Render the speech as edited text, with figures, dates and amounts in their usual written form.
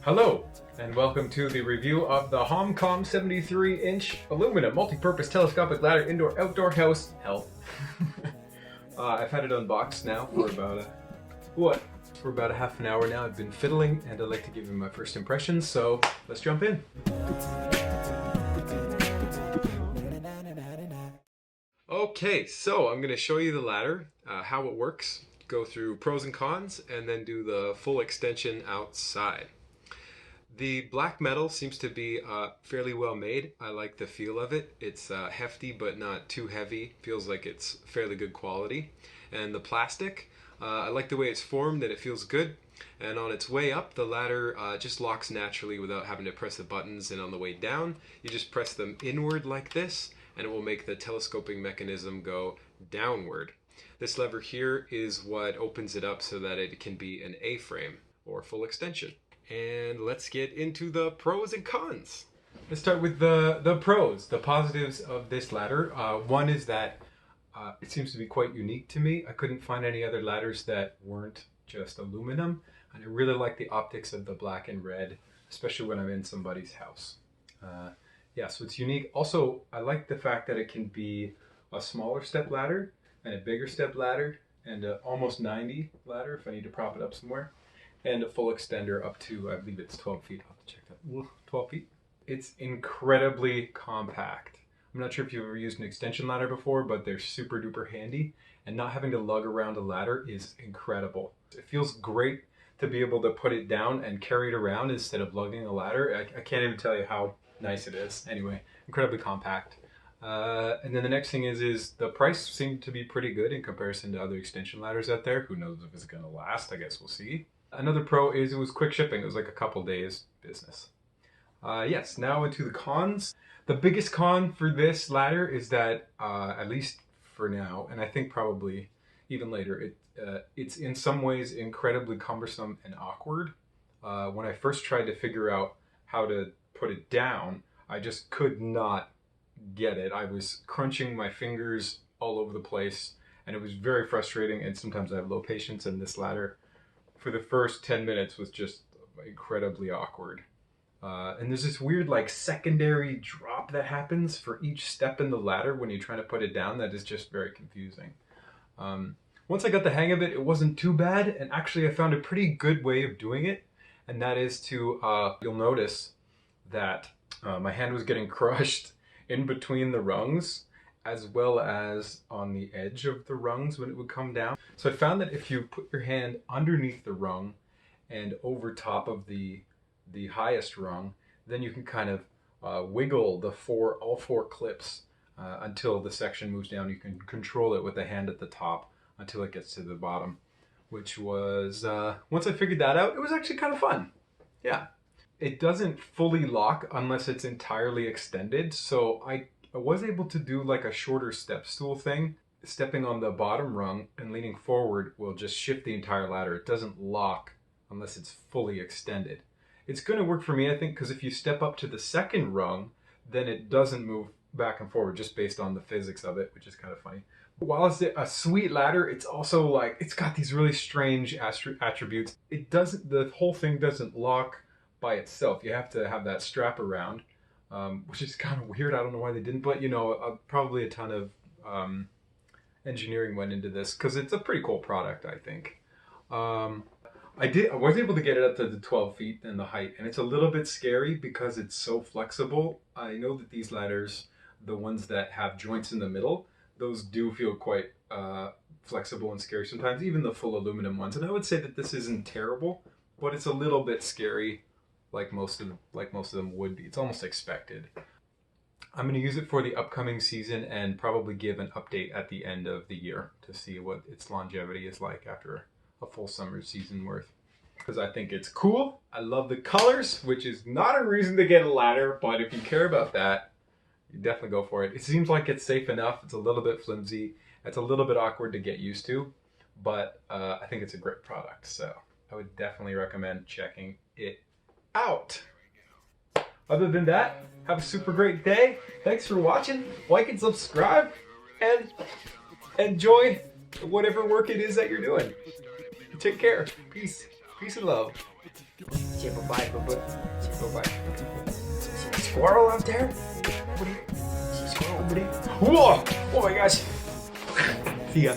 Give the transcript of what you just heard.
Hello, and welcome to the review of the HOMCOM 73-inch aluminum multi-purpose telescopic ladder indoor-outdoor house help. I've had it unboxed now for about a half an hour now. I've been fiddling, and I'd like to give you my first impressions, so let's jump in. Okay, so I'm going to show you the ladder, how it works, go through pros and cons, and then do the full extension outside. The black metal seems to be fairly well made. I like the feel of it. It's hefty but not too heavy. Feels like it's fairly good quality. And the plastic, I like the way it's formed and it feels good. And on its way up, the ladder just locks naturally without having to press the buttons. And on the way down, you just press them inward like this, and it will make the telescoping mechanism go downward. This lever here is what opens it up so that it can be an A-frame or full extension. And let's get into the pros and cons. Let's start with the pros, the positives of this ladder. One is that it seems to be quite unique to me. I couldn't find any other ladders that weren't just aluminum, and I really like the optics of the black and red, especially when I'm in somebody's house. Yeah, so it's unique. Also, I like the fact that it can be a smaller step ladder and a bigger step ladder and an almost 90 ladder if I need to prop it up somewhere. And a full extender up to, I believe it's 12 feet. I'll have to check that. 12 feet. It's incredibly compact. I'm not sure if you've ever used an extension ladder before, but they're super duper handy. And not having to lug around a ladder is incredible. It feels great to be able to put it down and carry it around instead of lugging a ladder. I can't even tell you how nice it is. Anyway, incredibly compact. And then the next thing is the price seemed to be pretty good in comparison to other extension ladders out there. Who knows if it's going to last? I guess we'll see. Another pro is it was quick shipping. It was like a couple days business. Yes, now into the cons. The biggest con for this ladder is that, at least for now, and I think probably even later, it's in some ways incredibly cumbersome and awkward. When I first tried to figure out how to put it down, I just could not get it. I was crunching my fingers all over the place, and it was very frustrating, and sometimes I have low patience, and this ladder for the first 10 minutes was just incredibly awkward. And there's this weird like secondary drop that happens for each step in the ladder when you're trying to put it down that is just very confusing. Once I got the hang of it, it wasn't too bad, and actually I found a pretty good way of doing it, and that is to, you'll notice that my hand was getting crushed in between the rungs, as well as on the edge of the rungs when it would come down. So I found that if you put your hand underneath the rung and over top of the highest rung, then you can kind of wiggle all four clips until the section moves down. You can control it with the hand at the top until it gets to the bottom, which was, once I figured that out, it was actually kind of fun. Yeah. It doesn't fully lock unless it's entirely extended, so I was able to do like a shorter step stool thing. Stepping on the bottom rung and leaning forward will just shift the entire ladder. It doesn't lock unless it's fully extended. It's going to work for me, I think, because if you step up to the second rung, then it doesn't move back and forward just based on the physics of it, which is kind of funny. While it's a sweet ladder, it's also like, it's got these really strange attributes. The whole thing doesn't lock by itself. You have to have that strap around. Which is kind of weird. I don't know why they didn't, but you know, probably a ton of engineering went into this because it's a pretty cool product, I think. I was able to get it up to the 12 feet in the height, and it's a little bit scary because it's so flexible. I know that these ladders, the ones that have joints in the middle, those do feel quite flexible and scary sometimes, even the full aluminum ones. And I would say that this isn't terrible, but it's a little bit scary. Like most of them would be. It's almost expected. I'm going to use it for the upcoming season and probably give an update at the end of the year to see what its longevity is like after a full summer season worth. Because I think it's cool. I love the colors, which is not a reason to get a ladder, but if you care about that, you definitely go for it. It seems like it's safe enough. It's a little bit flimsy. It's a little bit awkward to get used to, but I think it's a great product. So I would definitely recommend checking it out. Other than that, have a super great day. Thanks for watching. Like and subscribe, and enjoy whatever work it is that you're doing. Take care. Peace and love. Say bye-bye, boo-boo. Say bye-bye. See a squirrel out there? See a squirrel over there? Whoa! Oh my gosh. See ya.